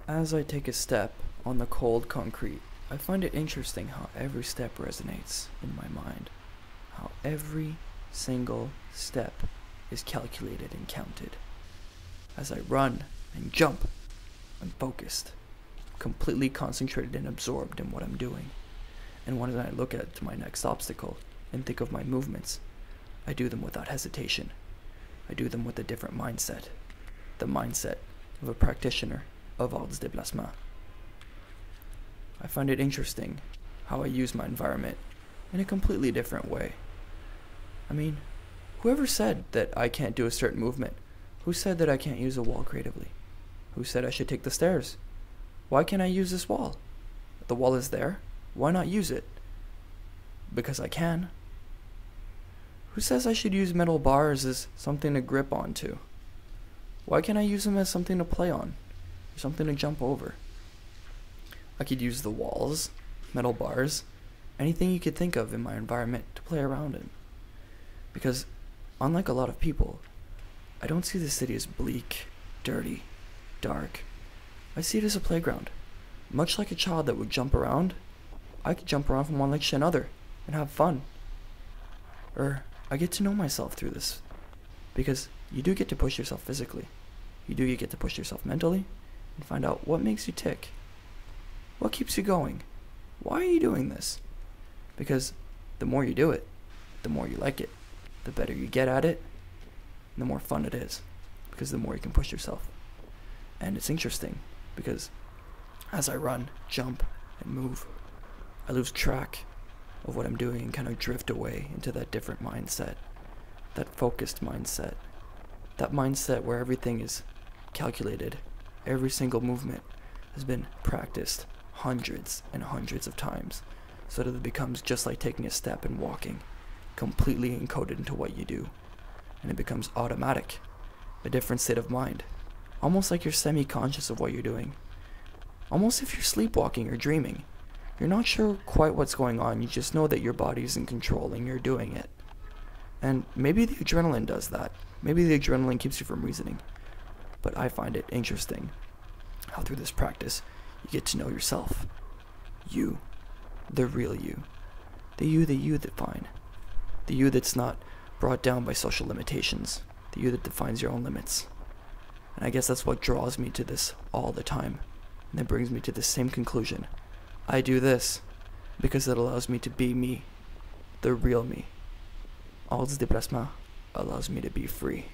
As I take a step on the cold concrete, I find it interesting how every step resonates in my mind. How every single step is calculated and counted. As I run and jump, I'm focused, completely concentrated and absorbed in what I'm doing. And when I look at my next obstacle and think of my movements, I do them without hesitation. I do them with a different mindset. The mindset of a practitioner of arts déplacement. I find it interesting how I use my environment in a completely different way. I mean, whoever said that I can't do a certain movement? Who said that I can't use a wall creatively? Who said I should take the stairs? Why can't I use this wall? The wall is there. Why not use it? Because I can. Who says I should use metal bars as something to grip onto? Why can't I use them as something to play on? Or something to jump over? I could use the walls, metal bars, anything you could think of in my environment to play around in. Because, unlike a lot of people, I don't see the city as bleak, dirty, dark. I see it as a playground. Much like a child that would jump around, I could jump around from one ledge to another and have fun. I get to know myself through this. Because you do get to push yourself physically. You do get to push yourself mentally and find out what makes you tick. What keeps you going? Why are you doing this? Because the more you do it, the more you like it. The better you get at it, the more fun it is. Because the more you can push yourself. And it's interesting because as I run, jump, and move, I lose track of what I'm doing and kind of drift away into that different mindset. That focused mindset. That mindset where everything is calculated. Every single movement has been practiced hundreds and hundreds of times so that it becomes just like taking a step and walking, completely encoded into what you do. And it becomes automatic, a different state of mind. Almost like you're semi-conscious of what you're doing. Almost if you're sleepwalking or dreaming. You're not sure quite what's going on, you just know that your body's in control and you're doing it. And maybe the adrenaline does that. Maybe the adrenaline keeps you from reasoning. But I find it interesting how through this practice, you get to know yourself. You. The real you. The you define. The you that's not brought down by social limitations. The you that defines your own limits. And I guess that's what draws me to this all the time. And that brings me to the same conclusion. I do this because it allows me to be me. The real me. Arts Déplacement allows me to be free.